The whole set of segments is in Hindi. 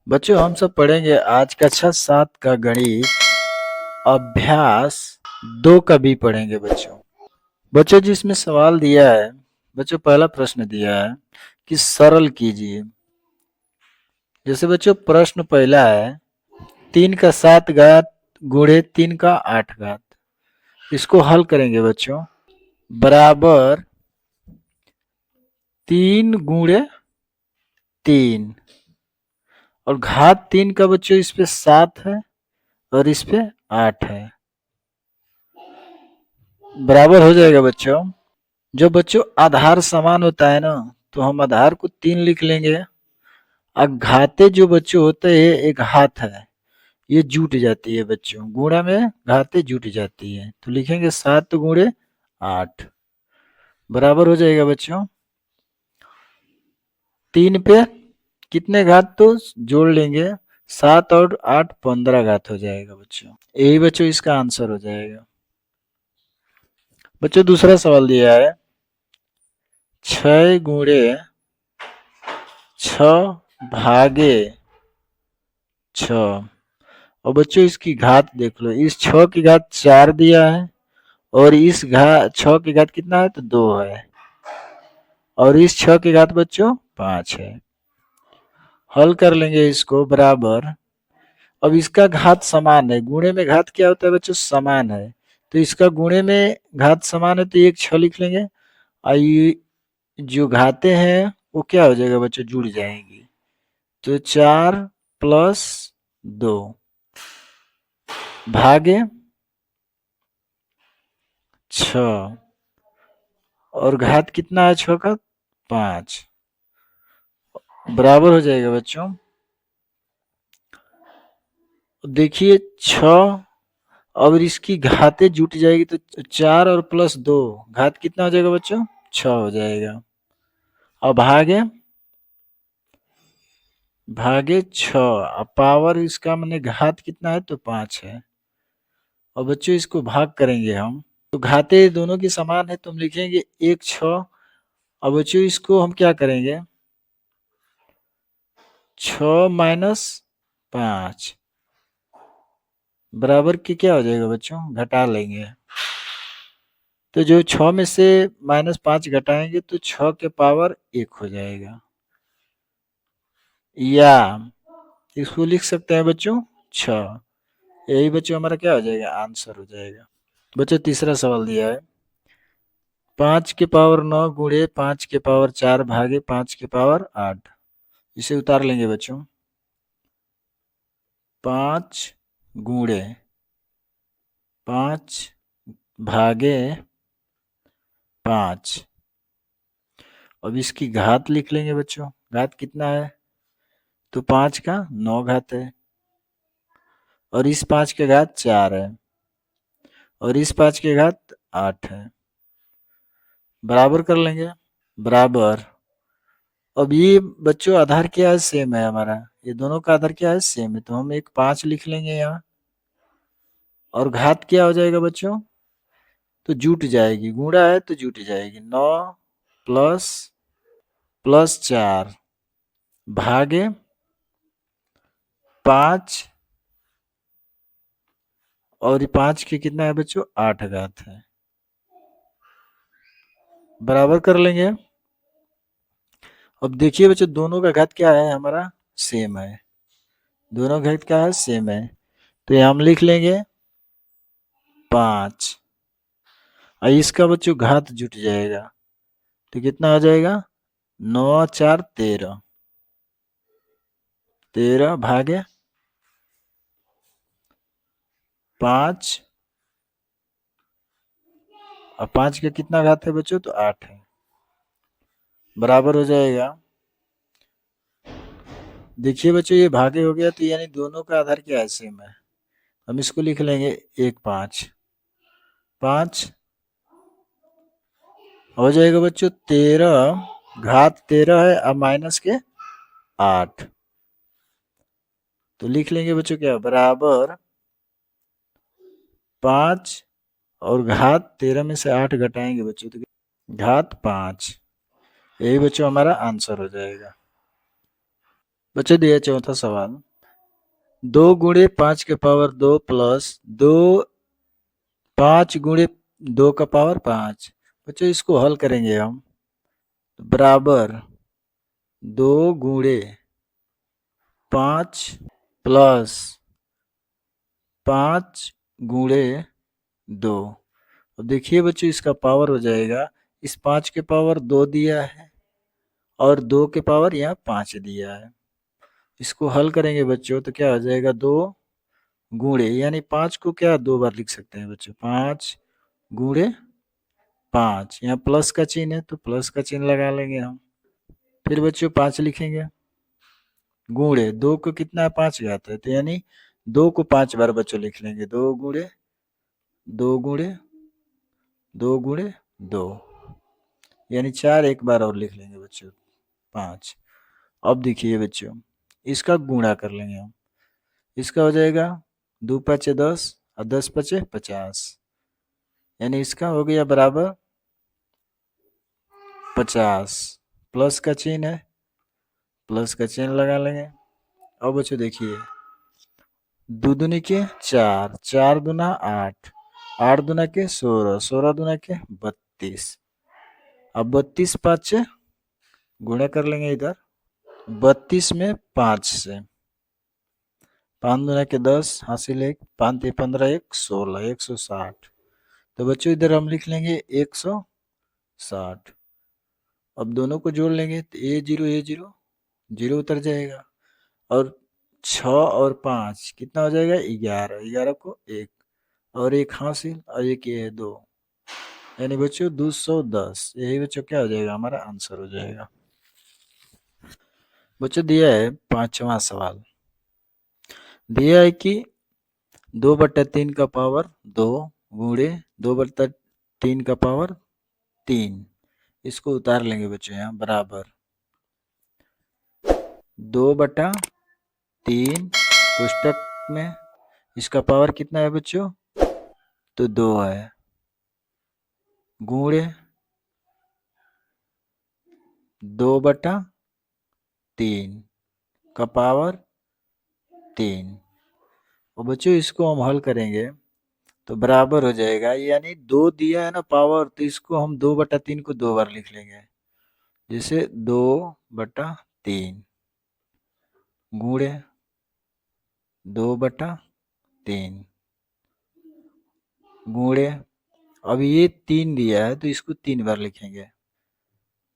बच्चों हम सब पढ़ेंगे आज कक्षा 7 का गणित अभ्यास 2 का भी पढ़ेंगे बच्चों। बच्चों जिसमें सवाल दिया है, बच्चों पहला प्रश्न दिया है कि सरल कीजिए। जैसे बच्चों प्रश्न पहला है 3 का 7 घात गुणे 3 का 8 घात। इसको हल करेंगे बच्चों। बराबर 3 गुणे 3 और घात 3 का बच्चों इस पे 7 है और इस पे 8 है। बराबर हो जाएगा बच्चों। जब बच्चों आधार समान होता है ना, तो हम आधार को 3 लिख लेंगे और घाते जो बच्चों होते हैं एक हाथ है, ये जुट जाती है बच्चों। गुणा में घाते जुट जाती है तो लिखेंगे 7 गुणे 8 बराबर हो जाएगा बच्चों। 3 पे कितने घात तो जोड़ लेंगे, 7 और 8 15 घात हो जाएगा बच्चों। यही बच्चों इसका आंसर हो जाएगा। बच्चों दूसरा सवाल दिया है 6 गुणे 6 भागे 6। और बच्चों इसकी घात देख लो, इस 6 की घात 4 दिया है और इस 6 की घात कितना है तो 2 है और इस 6 की घात बच्चों 5 है। हल कर लेंगे इसको। बराबर, अब इसका घात समान है, गुणे में घात क्या होता है बच्चों समान है, तो इसका गुणे में घात समान है तो एक 6 लिख लेंगे और ये जो घाते हैं वो क्या हो जाएगा बच्चों जुड़ जाएंगी, तो 4 प्लस 2 भागे 6 और घात कितना है 6 का 5 बराबर हो जाएगा बच्चों। देखिए 6 और इसकी घातें जुट जाएगी तो 4 और प्लस 2 घात कितना हो जाएगा बच्चों 6 हो जाएगा और भागे भागे 6 और पावर इसका मैंने घात कितना है तो 5 है। और बच्चों इसको भाग करेंगे हम तो घाते दोनों की समान है तो हम लिखेंगे 1 6 और बच्चों इसको हम क्या करेंगे 6 माइनस 5 बराबर की क्या हो जाएगा बच्चों घटा लेंगे, तो जो 6 में से -5 घटाएंगे तो 6 के पावर 1 हो जाएगा, या इसको लिख सकते हैं बच्चों 6। यही बच्चों हमारा क्या हो जाएगा आंसर हो जाएगा। बच्चों तीसरा सवाल दिया है 5 के पावर 9 गुणे 5 के पावर 4 भागे 5 के पावर 8। इसे उतार लेंगे बच्चों। 5 गुणे 5 भागे 5, अब इसकी घात लिख लेंगे बच्चों। घात कितना है तो 5 का 9 घात है और इस 5 के घात 4 है और इस 5 के घात 8 है। बराबर कर लेंगे। बराबर, अब ये बच्चों आधार क्या है सेम है हमारा, ये दोनों का आधार क्या है सेम है तो हम एक 5 लिख लेंगे यहाँ और घात क्या हो जाएगा बच्चों तो जुट जाएगी, गुणा है तो जुट जाएगी 9 प्लस प्लस 4 भागे 5 और ये 5 के कितना है बच्चों 8 घात है। बराबर कर लेंगे। अब देखिए बच्चों दोनों का घात क्या है हमारा सेम है, दोनों घात क्या है सेम है तो ये हम लिख लेंगे 5 और इसका बच्चों घात जुट जाएगा तो कितना हो जाएगा 9 4 13 13 भागे 5 और 5 का कितना घात है बच्चों तो 8 है। बराबर हो जाएगा। देखिए बच्चों ये भागे हो गया तो यानी दोनों का आधार क्या है सेम है, हम इसको लिख लेंगे 1 5 5 हो जाएगा बच्चों 13 घात 13 है अब माइनस के 8 तो लिख लेंगे बच्चों क्या बराबर 5 और घात 13 में से 8 घटाएंगे बच्चों तो घात 5, यही बच्चों हमारा आंसर हो जाएगा। बच्चों दिया चौथा सवाल, 2 गुणे 5 के पावर 2 प्लस 2 5 गुणे 2 का पावर 5। बच्चों इसको हल करेंगे हम, बराबर 2 गुणे 5 प्लस 5 गुणे 2। अब देखिए बच्चों इसका पावर हो जाएगा, इस 5 के पावर 2 दिया है और 2 के पावर यहाँ 5 दिया है। इसको हल करेंगे बच्चों तो क्या हो जाएगा, 2 गुणे यानी 5 को क्या 2 बार लिख सकते हैं बच्चों, 5 गुणे 5, यहाँ प्लस का चिन्ह है तो प्लस का चिन्ह लगा लेंगे हम। फिर बच्चों 5 लिखेंगे, गुणे 2 को कितना है 5 घात है, तो यानी 2 को 5 बार बच्चों लिख लेंगे, 2 गुणे 2 गुणे 2 गुणे 2, यानी 4 एक बार और लिख लेंगे बच्चों 5। अब देखिए बच्चों इसका गुणा कर लेंगे हम, इसका हो जाएगा 2 पचे 10 और 10 पचे 50, यानी इसका हो गया बराबर 50। प्लस का चिन्ह है, प्लस का चिन्ह लगा लेंगे। अब बच्चों देखिए, दो दूनी के 4, 4 दूना 8, 8 दूना के 16, 16 दूना के 32। अब 32 5 गुणा कर लेंगे इधर, 32 में 5 से, 5 दूना के 10 हासिल 1, 5 15 1 16, 160। तो बच्चों इधर हम लिख लेंगे 160। अब दोनों को जोड़ लेंगे तो ए जीरो जीरो उतर जाएगा, और 6 और 5 कितना हो जाएगा 11, 11 को 1 और 1 हासिल और एक ये है 2, यानी बच्चों 210। यही बच्चों क्या हो जाएगा, हमारा आंसर हो जाएगा। बच्चों दिया है पांचवा सवाल, दिया है कि 2/3 का पावर 2 गुणे 2/3 का पावर 3, इसको उतार लेंगे बच्चों यहाँ, बराबर 2/3 कोष्टक में इसका पावर कितना है बच्चों, तो 2 है, गुणे 2/3 का पावर 3। और बच्चों इसको हम हल करेंगे तो बराबर हो जाएगा, यानी 2 दिया है ना पावर, तो इसको हम 2/3 को 2 बार लिख लेंगे, जैसे 2/3 गुणे 2/3 गुणे, अब ये 3 दिया है तो इसको 3 बार लिखेंगे,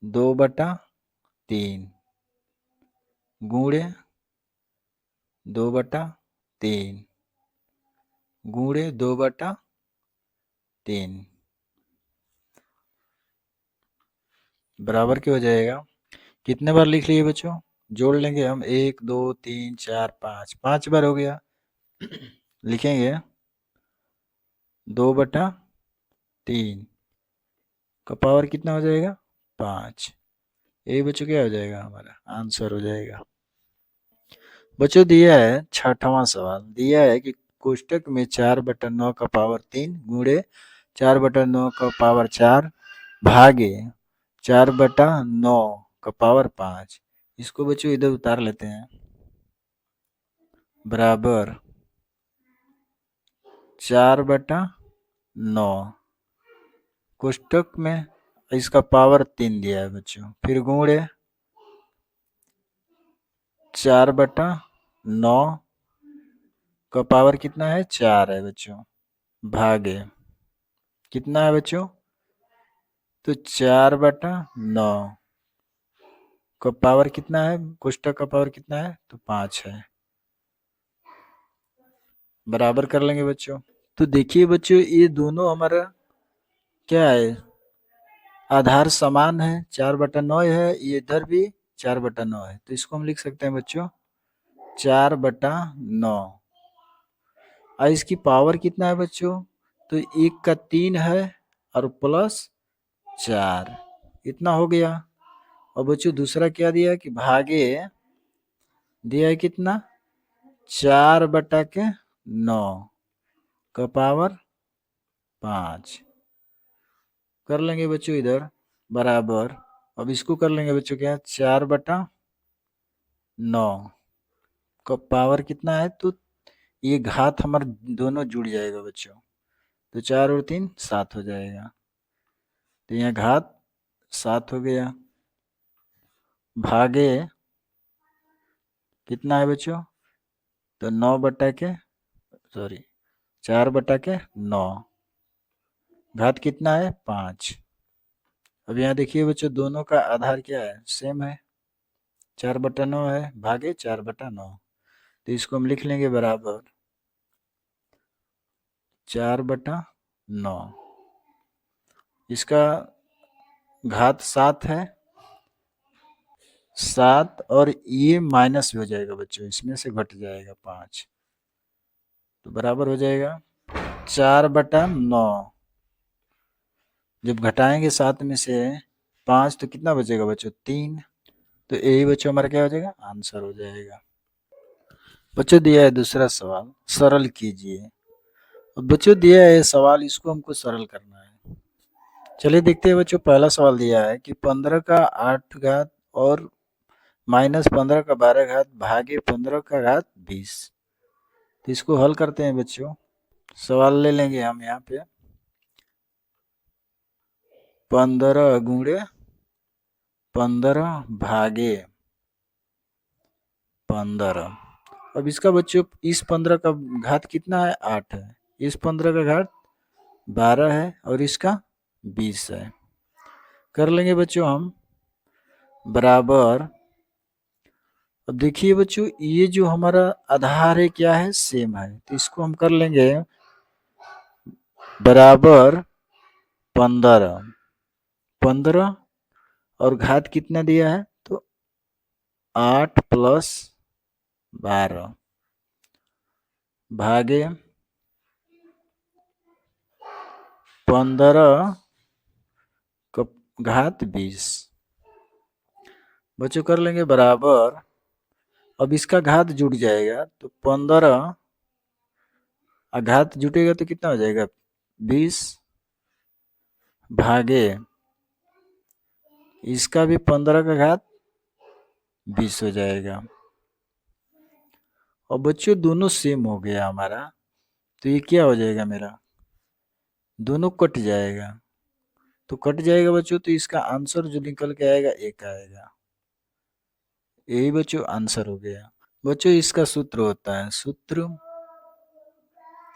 2/3 गुणे 2/3 गुणे 2/3 बराबर क्या हो जाएगा, कितने बार लिख लिए बच्चों, जोड़ लेंगे हम 1 2 3 4 5, 5 बार हो गया। लिखेंगे 2/3 का पावर कितना हो जाएगा 5, यही बच्चों क्या हो जाएगा, हमारा आंसर हो जाएगा। बच्चों दिया है छठवां सवाल, दिया है कि कोष्टक में 4/9 का पावर 3 गुणे 4/9 का पावर 4 भागे 4/9 का पावर 5। इसको बच्चों इधर उतार लेते हैं, बराबर 4/9 कोष्टक में इसका पावर 3 दिया है बच्चों, फिर गुणे 4/9 का पावर कितना है 4 है बच्चों, भागे कितना है बच्चों, तो 4/9 का पावर कितना है, कोष्टक का पावर कितना है, तो 5 है, बराबर कर लेंगे बच्चों। तो देखिए बच्चों ये दोनों हमारा क्या है, आधार समान है, 4/9 है, ये इधर भी 4/9 है, तो इसको हम लिख सकते हैं बच्चों 4/9। और इसकी पावर कितना है बच्चों, तो 1 का 3 है और प्लस 4, इतना हो गया। और बच्चों दूसरा क्या दिया है कि भागे दिया है कितना, 4/9 का पावर 5 कर लेंगे बच्चों इधर, बराबर। अब इसको कर लेंगे बच्चों क्या, 4/9 9 का पावर कितना है, तो ये घात हमारा दोनों जुड़ जाएगा बच्चों, तो 4 और 3 7 हो जाएगा, तो यहाँ घात 7 हो गया, भागे कितना है बच्चों, तो 4/9, घात कितना है 5। अब यहाँ देखिए बच्चों दोनों का आधार क्या है, सेम है, 4/9 है, भागे 4/9, तो इसको हम लिख लेंगे बराबर 4/9, इसका घात 7 है, 7 और ये माइनस हो जाएगा बच्चों, इसमें से घट जाएगा 5, तो बराबर हो जाएगा 4/9, जब घटाएंगे 7 में से 5 तो कितना बचेगा बच्चों 3, तो यही बच्चों हमारा क्या हो जाएगा, आंसर हो जाएगा। बच्चों दिया है दूसरा सवाल, सरल कीजिए। बच्चों दिया है सवाल, इसको हमको सरल करना है। चलिए देखते हैं बच्चों, पहला सवाल दिया है कि 15 का 8 घात और -15 का 12 घात भागे 15 का घात 20, तो इसको हल करते हैं बच्चों। सवाल ले लेंगे हम यहाँ पे 15 गुणे 15 भागे 15। अब इसका बच्चों इस 15 का घात कितना है 8 है, इस 15 का घात 12 है और इसका 20 है। कर लेंगे बच्चों हम बराबर। अब देखिए बच्चों ये जो हमारा आधार है क्या है, सेम है, तो इसको हम कर लेंगे बराबर 15 और घात कितना दिया है, तो 8 + 12 भागे 15 का घात 20। बच्चों कर लेंगे बराबर, अब इसका घात जुड़ जाएगा तो 15 घात जुटेगा तो कितना हो जाएगा 20 भागे इसका भी 15 का घात 20 हो जाएगा। और बच्चों दोनों सेम हो गया हमारा, तो ये क्या हो जाएगा मेरा, दोनों कट जाएगा, तो कट जाएगा बच्चों, तो इसका आंसर जो निकल के आएगा 1 आएगा, यही बच्चों आंसर हो गया। बच्चों इसका सूत्र होता है, सूत्र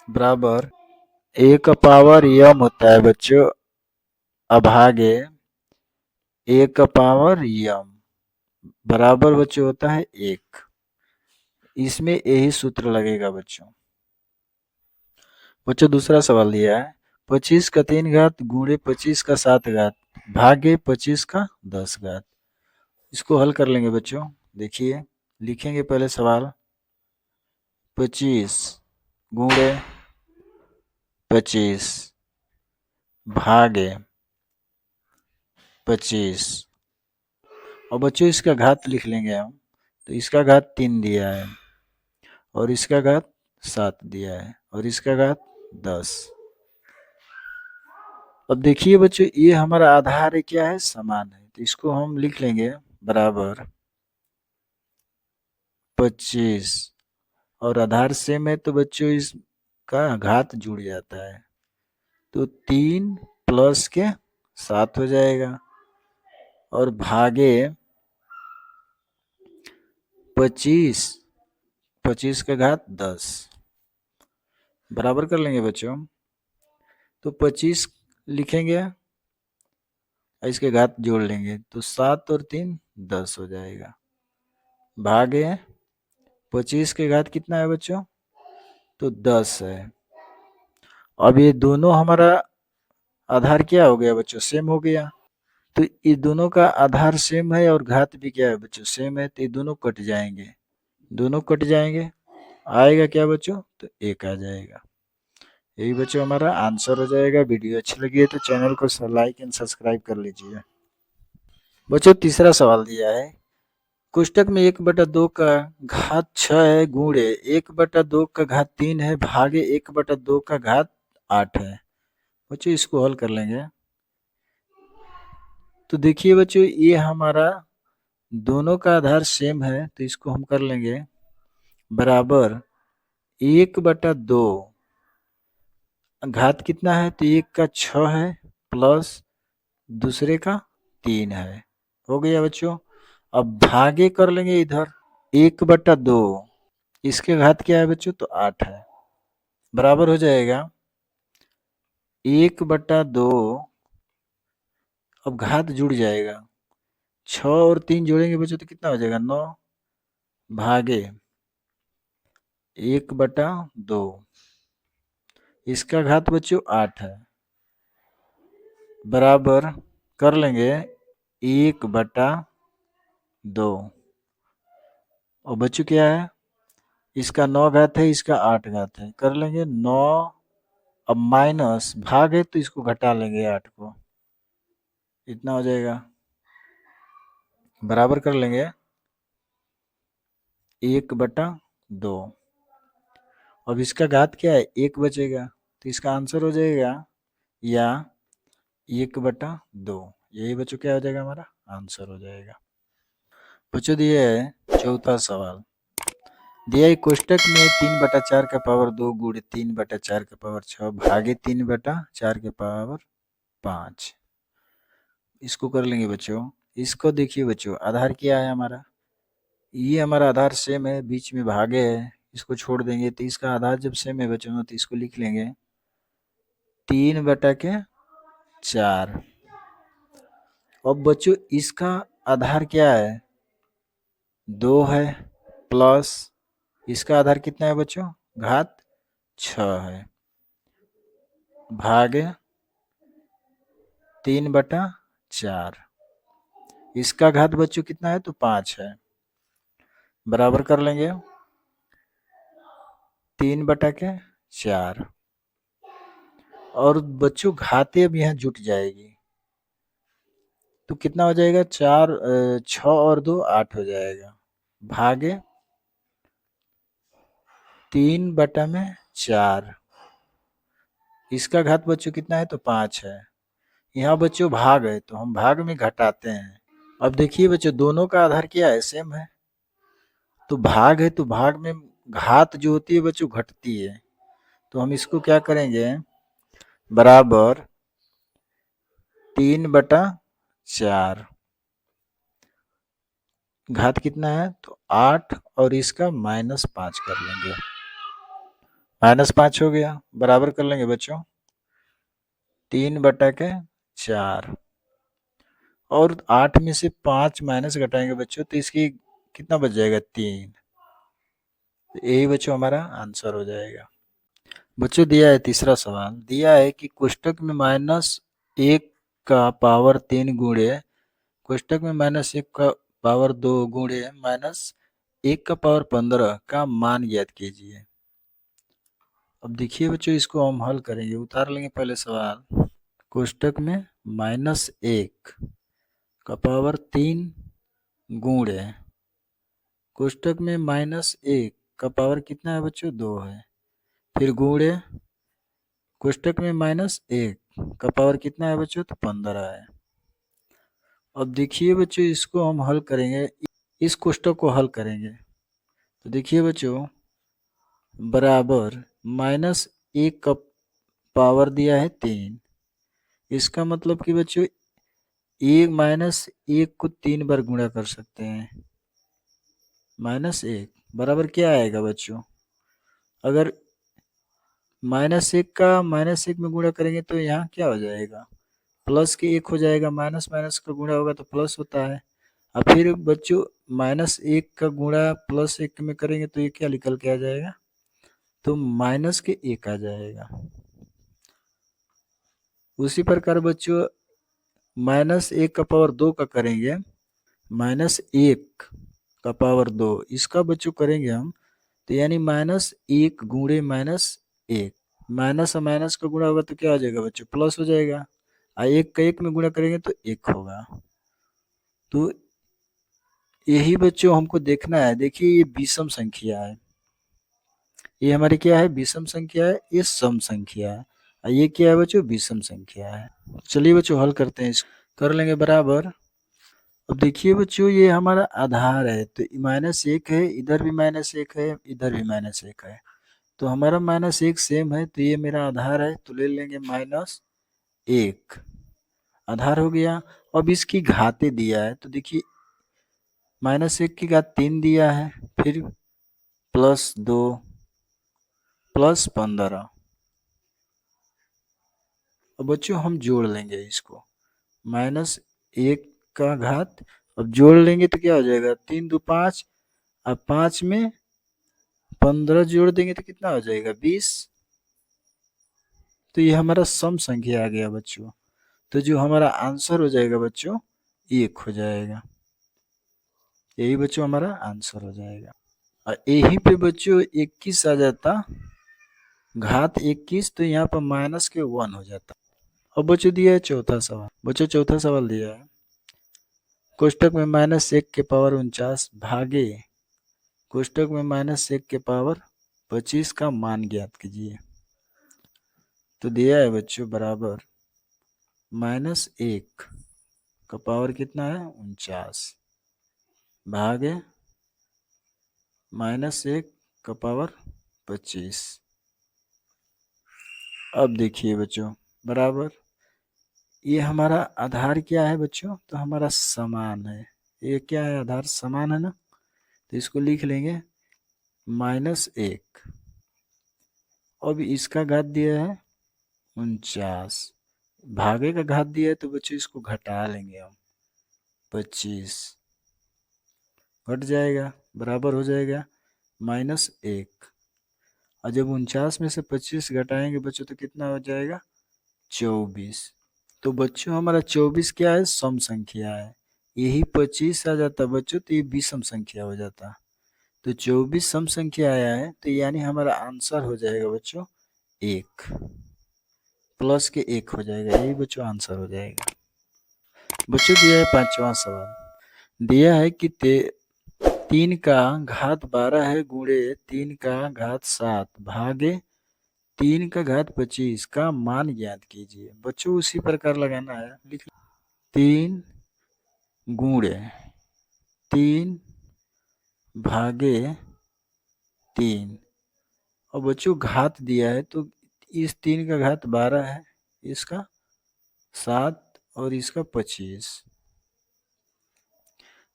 बराबर a का पावर m होता है बच्चों अभागे a का पावर m बराबर बच्चों होता है 1, इसमें यही सूत्र लगेगा बच्चों। बच्चों दूसरा सवाल दिया है 25 का 3 घात गुणे 25 का 7 घात भागे 25 का 10 घात, इसको हल कर लेंगे बच्चों। देखिए लिखेंगे पहले सवाल 25 गुणे 25 भागे 25, और बच्चों इसका घात लिख लेंगे हम, तो इसका घात 3 दिया है और इसका घात 7 दिया है और इसका घात 10। अब देखिए बच्चों ये हमारा आधार है क्या है, समान है, तो इसको हम लिख लेंगे बराबर 25 और आधार सेम है तो बच्चों इसका घात जुड़ जाता है, तो 3 + के 7 हो जाएगा और भागे 25 का घात 10 बराबर कर लेंगे बच्चों। तो 25 लिखेंगे इसके घात जोड़ लेंगे तो 7 और 3 10 हो जाएगा, भागे 25 के घात कितना है बच्चों, तो 10 है। अब ये दोनों हमारा आधार क्या हो गया बच्चों, सेम हो गया, तो ये दोनों का आधार सेम है और घात भी क्या है बच्चों, सेम है, तो ये दोनों कट जाएंगे, दोनों कट जाएंगे, आएगा क्या बच्चों, तो 1 आ जाएगा, यही बच्चों हमारा आंसर हो जाएगा। वीडियो अच्छी लगी है तो चैनल को लाइक एंड सब्सक्राइब कर लीजिए। बच्चों तीसरा सवाल दिया है कोष्टक में 1/2 का घात 6 है गुणे 1/2 का घात 3 है भागे 1/2 का घात 8 है। बच्चों इसको हल कर लेंगे, तो देखिए बच्चों ये हमारा दोनों का आधार सेम है तो इसको हम कर लेंगे बराबर 1/2। घात कितना है तो एक का 6 है प्लस दूसरे का 3 है। हो गया बच्चों। अब भागे कर लेंगे इधर 1/2। इसके घात क्या है बच्चों तो 8 है। बराबर हो जाएगा 1/2। अब घात जुड़ जाएगा 6 और 3 जोड़ेंगे बच्चों तो कितना हो जाएगा 9 भागे 1/2। इसका घात बच्चों 8 है बराबर कर लेंगे 1/2। और बच्चों क्या है इसका 9 घात है इसका 8 घात है कर लेंगे 9। अब माइनस भाग है तो इसको घटा लेंगे 8 को इतना हो जाएगा बराबर कर लेंगे 1/2। अब इसका घात क्या है 1 बचेगा तो इसका आंसर हो जाएगा या 1/2। यही बच्चों क्या हो जाएगा हमारा आंसर हो जाएगा। बच्चों दिए है चौथा सवाल। दिया है कोष्टक में 3/4 का पावर 2 गुणे 3/4 का पावर 6 भागे 3/4 के पावर 5। इसको कर लेंगे बच्चों। इसको देखिए बच्चों आधार क्या है हमारा ये हमारा आधार सेम है बीच में भागे है इसको छोड़ देंगे तो इसका आधार जब सेम है बच्चों तो इसको लिख लेंगे 3/4। अब बच्चों इसका आधार क्या है 2 है प्लस इसका आधार कितना है बच्चों घात 6 है भागे 3/4। इसका घात बच्चों कितना है तो 5 है बराबर कर लेंगे 3/4। और बच्चों घाते अब यहाँ जुट जाएगी तो कितना हो जाएगा 6 और 2 8 हो जाएगा भागे 3/4। इसका घात बच्चों कितना है तो 5 है। यहाँ बच्चों भाग है तो हम भाग में घटाते हैं। अब देखिए बच्चों दोनों का आधार क्या है सेम है तो भाग है तो भाग में घात जो होती है बच्चों घटती है तो हम इसको क्या करेंगे बराबर 3/4। घात कितना है तो 8 और इसका -5 कर लेंगे -5 हो गया बराबर कर लेंगे बच्चों 3/4। और 8 में से 5 माइनस घटाएंगे बच्चों तो इसकी कितना बच जाएगा 3। यही बच्चों हमारा आंसर हो जाएगा। बच्चों दिया है तीसरा सवाल दिया है कि कोष्टक में -1 का पावर 3 गुणे कोष्टक में -1 का पावर 2 गुणे -1 का पावर 15 का मान ज्ञात कीजिए। अब देखिए बच्चों इसको हम हल करेंगे उतार लेंगे पहले सवाल। कोष्टक में -1 का पावर 3 गुणे कोष्टक में -1 का पावर कितना है बच्चों 2 है फिर गुणे कोष्टक में -1 का पावर कितना है बच्चों तो 15 है। अब देखिए बच्चों इसको हम हल करेंगे इस कोष्टक को हल करेंगे तो देखिए बच्चों बराबर -1 का पावर दिया है 3। इसका मतलब कि बच्चों 1 को 3 बार गुणा कर सकते हैं -1 बराबर क्या आएगा बच्चों अगर -1 का -1 में गुणा करेंगे तो यहाँ क्या हो जाएगा प्लस के 1 हो जाएगा माइनस माइनस का गुणा होगा तो प्लस होता है। अब फिर बच्चों -1 का गुणा +1 में करेंगे तो ये क्या निकल के आ जाएगा तो -1 आ जाएगा। उसी प्रकार बच्चों -1 का पावर 2 का करेंगे -1 का पावर 2 इसका बच्चों करेंगे हम तो यानी -1 गुणे -1 माइनस और माइनस का गुणा होगा तो क्या हो जाएगा बच्चों प्लस हो जाएगा और 1 का 1 में गुणा करेंगे तो 1 होगा। तो यही बच्चों हमको देखना है देखिए ये विषम संख्या है ये हमारी क्या है विषम संख्या है ये सम संख्या है और ये क्या है बच्चों विषम संख्या है। चलिए बच्चों हल करते हैं इसको कर लेंगे बराबर अब देखिए बच्चों, ये हमारा आधार है, तो -1 है, इधर भी -1 है, इधर भी -1 है, तो हमारा -1 सेम है, तो ये मेरा आधार है, तो ले लेंगे -1 आधार हो गया। अब इसकी घातें दिया है, तो देखिए -1 की घात 3 दिया है, फिर +2 +15। अब बच्चों हम जोड़ लेंगे इसको, -1 का घात, अब जोड़ लेंगे तो क्या हो जाएगा, 3 2 5, अब 5 में 15 जोड़ देंगे तो कितना हो जाएगा, 20। तो ये हमारा सम संख्या आ गया बच्चों, तो जो हमारा आंसर हो जाएगा बच्चों 1 हो जाएगा। यही बच्चों हमारा आंसर हो जाएगा। और यहीं पे बच्चों 21 आ जाता, घात 21, तो यहाँ पर -1 हो जाता। अब बच्चों दिया है चौथा सवाल। बच्चों चौथा सवाल दिया है, कोष्टक में -1 के पावर 49 भागे कोष्टक में -1 के पावर 25 का मान ज्ञात कीजिए। तो दिया है बच्चों बराबर -1 का पावर कितना है, 49 भागे -1 का पावर 25। अब देखिए बच्चों बराबर, ये हमारा आधार क्या है बच्चों, तो हमारा समान है। ये क्या है, आधार समान है ना, तो इसको लिख लेंगे -1। अब इसका घात दिया है 49, भागे का घात दिया है, तो बच्चों इसको घटा लेंगे हम, 25 घट जाएगा, बराबर हो जाएगा -1। और जब 49 में से 25 घटाएंगे बच्चों तो कितना हो जाएगा, 24। तो बच्चों हमारा 24 क्या है, सम संख्या है। यही 25 आ जाता बच्चों तो ये विषम संख्या हो जाता। तो 24 सम संख्या आया है, तो यानी हमारा आंसर हो जाएगा बच्चों 1, प्लस के 1 हो जाएगा, यही बच्चों आंसर हो जाएगा। बच्चों दिया है पांचवा सवाल, दिया है कि 3 का घात 12 है गुणे 3 का घात 7 भागे 3 का घात 25 का मान ज्ञात कीजिए। बच्चों उसी प्रकार लगाना है, लिख 3 गुणे 3 भागे 3। और बच्चों घात दिया है, तो इस 3 का घात 12 है, इसका 7 और इसका 25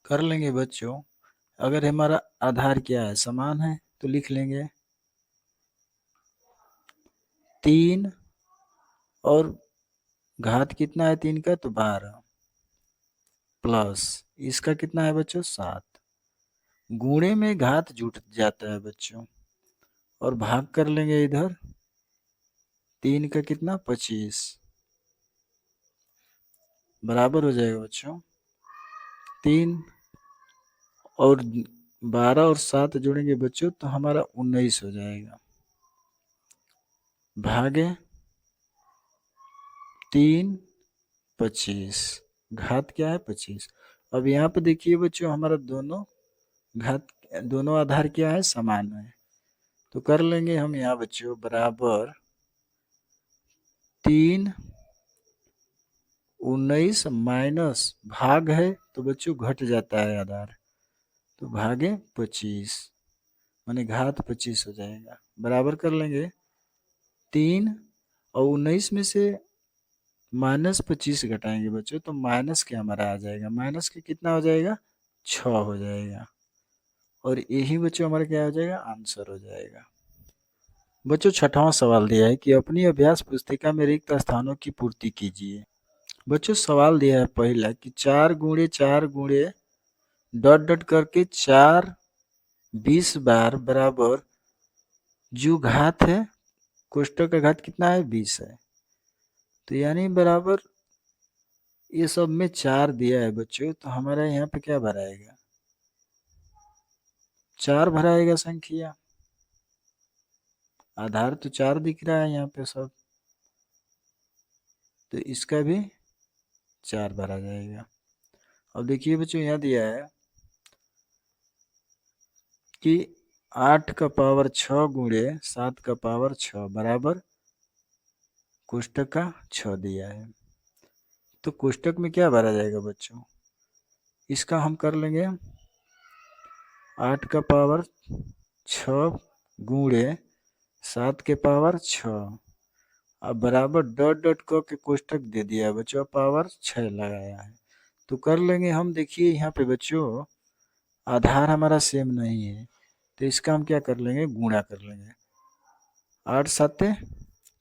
कर लेंगे बच्चों। अगर हमारा आधार क्या है, समान है, तो लिख लेंगे 3 और घात कितना है 3 का, तो 12 प्लस इसका कितना है बच्चों 7, गुणे में घात जुट जाता है बच्चों, और भाग कर लेंगे इधर 3 का कितना 25, बराबर हो जाएगा बच्चों 3 और 12 और 7 जोड़ेंगे बच्चों तो हमारा 19 हो जाएगा, भागे 3 25, घात क्या है 25। अब यहाँ पे देखिए बच्चों हमारा दोनों आधार क्या है, समान है, तो कर लेंगे हम यहाँ बच्चों बराबर 3 19 माइनस भाग है, तो बच्चों घट जाता है आधार, तो भागे 25 माने घात 25 हो जाएगा, बराबर कर लेंगे 3 और 19 में से -25 घटाएंगे बच्चों तो माइनस के हमारा आ जाएगा, माइनस के कितना हो जाएगा 6 हो जाएगा, और यही बच्चों हमारा क्या हो जाएगा, आंसर हो जाएगा। बच्चों छठवां सवाल दिया है कि अपनी अभ्यास पुस्तिका में रिक्त स्थानों की पूर्ति कीजिए। बच्चों सवाल दिया है पहला कि 4 गुणे 4 गुणे डॉट डॉट करके 4 20 बार बराबर जो घात है, कोष्टक का घात कितना है 20 है, तो यानी बराबर ये सब में 4 दिया है बच्चों, तो हमारा यहाँ पे क्या भराएगा, 4 भराएगा संख्या, आधार तो 4 दिख रहा है यहाँ पे सब, तो इसका भी 4 भरा जाएगा। अब देखिए बच्चों यहाँ दिया है कि 8 का पावर 6 गुणे 7 का पावर 6 बराबर कोष्टक का 6 दिया है, तो कोष्टक में क्या भरा जाएगा बच्चों, इसका हम कर लेंगे 8 का पावर 6 गुणे 7 के पावर 6। अब बराबर डॉट डॉट के कोष्टक दे दिया बच्चों, पावर 6 लगाया है। तो कर लेंगे हम, देखिए यहाँ पे बच्चों आधार हमारा सेम नहीं है, तो इसका हम क्या कर लेंगे, गुणा कर लेंगे। 8 7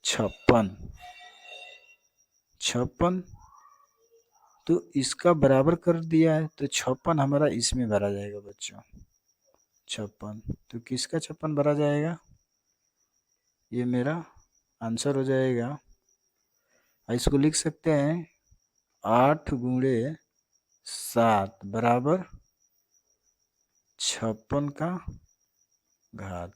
56, 56 तो इसका बराबर कर दिया है, तो 56 हमारा इसमें भरा जाएगा बच्चों। 56 तो किसका 56 भरा जाएगा, ये मेरा आंसर हो जाएगा। इसको लिख सकते हैं 8 गुणे 7 बराबर 56 का घात।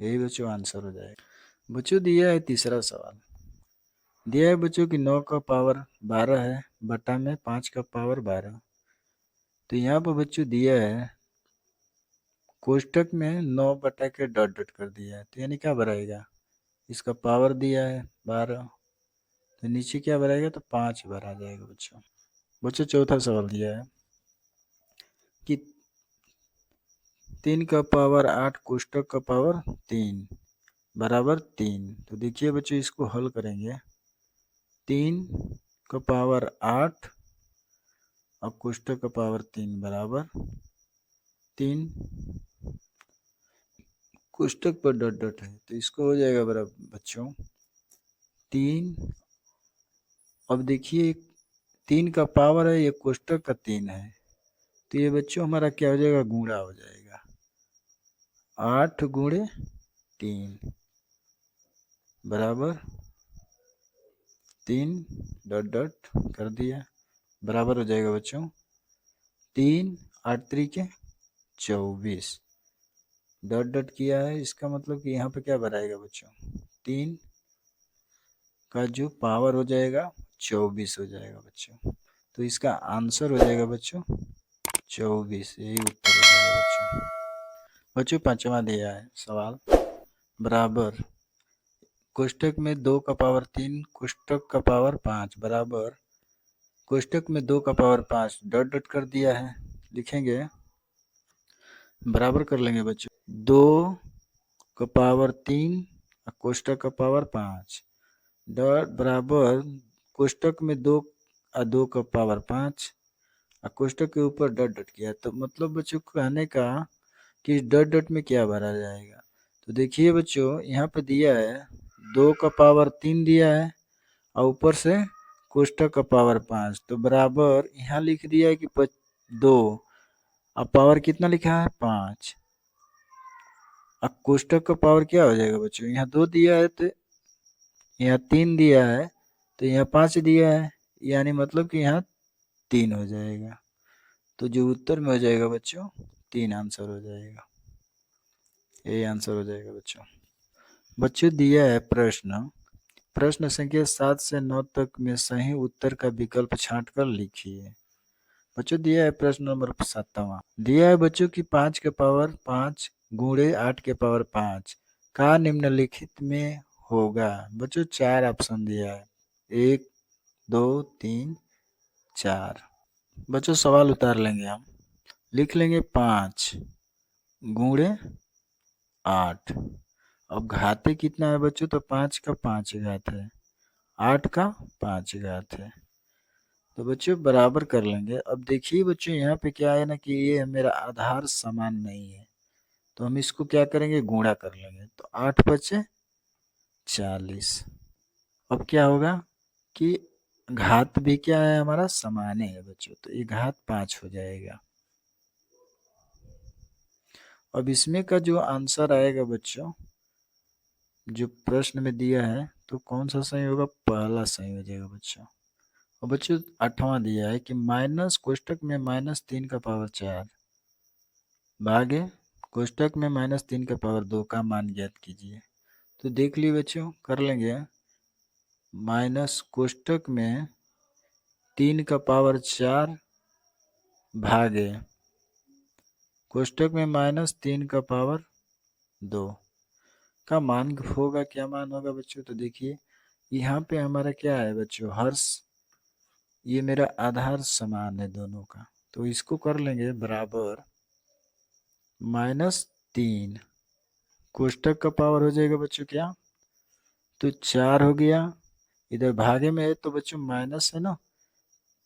यही बच्चों आंसर हो जाएगा। बच्चों दिया है तीसरा सवाल, दिया है बच्चों कि 9 का पावर 12 है बटा में 5 का पावर 12। तो यहाँ पर बच्चों दिया है कोष्टक में 9 बटा के डॉट डॉट कर दिया है, तो यानी क्या भराएगा, इसका पावर दिया है 12, तो नीचे क्या भराएगा, तो 5 भरा जाएगा बच्चों। बच्चों चौथा सवाल दिया है कि 3 का पावर 8 कोष्टक का पावर 3 बराबर 3। तो देखिए बच्चों इसको हल करेंगे, 3 का पावर 8 और कोष्टक का पावर 3 बराबर 3, कोष्टक पर डॉट डॉट है, तो इसको हो जाएगा बराबर बच्चों 3। अब देखिए 3 का पावर है, ये कोष्टक का 3 है, तो ये बच्चों हमारा क्या हो जाएगा, गुणा हो जाएगा। 8 गुणे 3 बराबर 3 डॉट डॉट कर दिया, बराबर हो जाएगा बच्चों 3 8 3 24 डॉट डॉट किया है। इसका मतलब कि यहाँ पे क्या भराएगा बच्चों, 3 का जो पावर हो जाएगा 24 हो जाएगा बच्चों। तो इसका आंसर हो जाएगा बच्चों 24, यही उत्तर हो जाएगा बच्चों। बच्चों पांचवा दिया है सवाल, बराबर कोष्टक में 2 का पावर 3 कोष्टक का पावर 5 बराबर कोष्टक में 2 का पावर 5 डॉट डॉट कर दिया है, लिखेंगे बराबर कर लेंगे बच्चों 2 का पावर 3 और कोष्टक का पावर 5 डॉट बराबर कोष्टक में 2 और 2 का पावर 5 और कोष्टक के ऊपर डॉट डॉट किया। तो मतलब बच्चों कहने का कि डॉट डॉट में क्या भरा जाएगा, तो देखिए बच्चों यहाँ पे दिया है 2 का पावर 3 दिया है और ऊपर से कोष्टक का पावर 5, तो बराबर यहाँ लिख दिया है कि 2 अब पावर कितना लिखा है 5, अब कोष्टक का पावर क्या हो जाएगा बच्चों, यहाँ 2 दिया है तो यहाँ 3 दिया है, तो यहाँ 5 दिया है, यानी मतलब कि यहाँ 3 हो जाएगा। तो जो उत्तर में हो जाएगा बच्चों 3 आंसर हो जाएगा, ये आंसर हो जाएगा बच्चों। बच्चों दिया है प्रश्न, प्रश्न संख्या 7 से 9 तक में सही उत्तर का विकल्प छांटकर लिखिए। बच्चों दिया है प्रश्न नंबर 7वां, दिया है बच्चों की 5 के पावर 5 गुणे 8 के पावर 5 का निम्नलिखित में होगा। बच्चों 4 ऑप्शन दिया है, 1 2 3 4। बच्चों सवाल उतार लेंगे हम, लिख लेंगे 5 गुणे 8। अब घाते कितना है बच्चों, तो 5 का 5 घात है, 8 का 5 घात है, तो बच्चों बराबर कर लेंगे। अब देखिए बच्चों यहाँ पे क्या है ना कि ये मेरा आधार समान नहीं है, तो हम इसको क्या करेंगे, गुणा कर लेंगे, तो 8 बचे 40। अब क्या होगा कि घात भी क्या है हमारा समान है बच्चों, तो ये घात 5 हो जाएगा। अब इसमें का जो आंसर आएगा बच्चों, जो प्रश्न में दिया है, तो कौन सा सही होगा, पहला सही हो जाएगा बच्चों। और बच्चों 8वां दिया है कि माइनस कोष्टक में -3 का पावर 4 भागे कोष्टक में -3 का पावर 2 का मान ज्ञात कीजिए। तो देख लिए बच्चों, कर लेंगे माइनस कोष्टक में 3 का पावर 4 भागे कोष्टक में -3 का पावर 2 का मान होगा, क्या मान होगा बच्चों, तो देखिए यहाँ पे हमारा क्या है बच्चों, हर्ष ये मेरा आधार समान है दोनों का, तो इसको कर लेंगे बराबर -3। कोष्टक का पावर हो जाएगा बच्चों क्या, तो 4 हो गया। इधर भागे में है तो बच्चों माइनस है ना,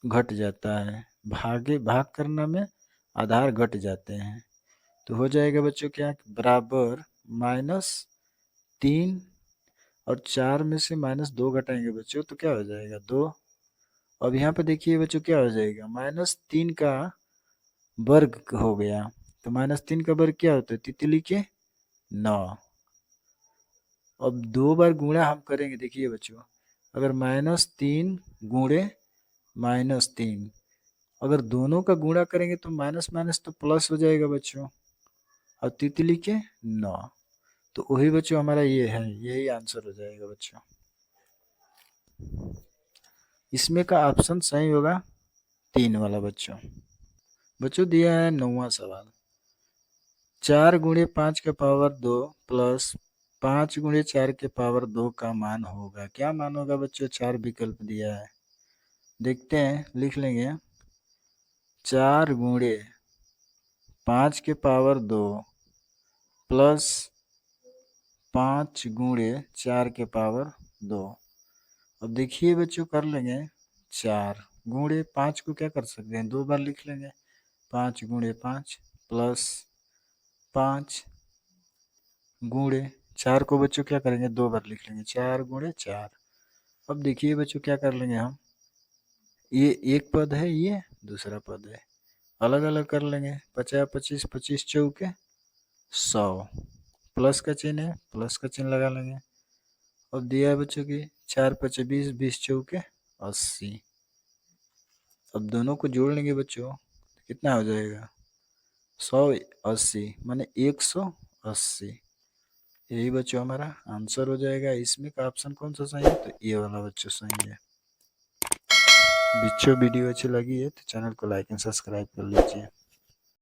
घट जाता है। भाग करना में आधार घट जाते हैं, तो हो जाएगा बच्चों क्या, बराबर -3 और 4 में से -2 घटाएंगे बच्चों तो क्या हो जाएगा, 2। अब यहाँ पे देखिए बच्चों क्या हो जाएगा, -3 का वर्ग हो गया। तो -3 का वर्ग क्या होता है, तितली के 9। अब 2 बार गुणा हम करेंगे, देखिए बच्चों, अगर -3 गुणे -3, अगर दोनों का गुणा करेंगे तो माइनस माइनस तो प्लस हो जाएगा बच्चों, और तितली के 9। तो वही बच्चों हमारा ये है, यही आंसर हो जाएगा बच्चों। इसमें का ऑप्शन सही होगा 3 वाला बच्चों। बच्चों दिया है 9वां सवाल, 4 गुणे 5 के पावर 2 प्लस 5 गुणे 4 के पावर 2 का मान होगा। क्या मान होगा बच्चों, 4 विकल्प दिया है, देखते हैं, लिख लेंगे। 4 गुणे 5 के पावर 2 प्लस 5 गुणे 4 के पावर 2। अब देखिए बच्चों कर लेंगे, 4 गुणे 5 को क्या कर सकते हैं, 2 बार लिख लेंगे, 5 गुणे 5 प्लस 5 गुणे 4 को बच्चों क्या करेंगे, 2 बार लिख लेंगे, 4 गुणे 4। अब देखिए बच्चों क्या कर लेंगे हम, ये एक पद है, ये दूसरा पद है, अलग अलग कर लेंगे। 50 25 25 चौके 100, प्लस का चिन्ह है, प्लस का चिन्ह लगा लेंगे। अब दिया है बच्चों की 4 5 20 20 चौके 80। अब दोनों को जोड़ लेंगे बच्चों, कितना हो जाएगा, 180 माने 180। यही बच्चों हमारा आंसर हो जाएगा। इसमें का ऑप्शन कौन सा सही है, तो ये वाला बच्चों सही है। बच्चों वीडियो अच्छी लगी है तो चैनल को लाइक एंड सब्सक्राइब कर लीजिए।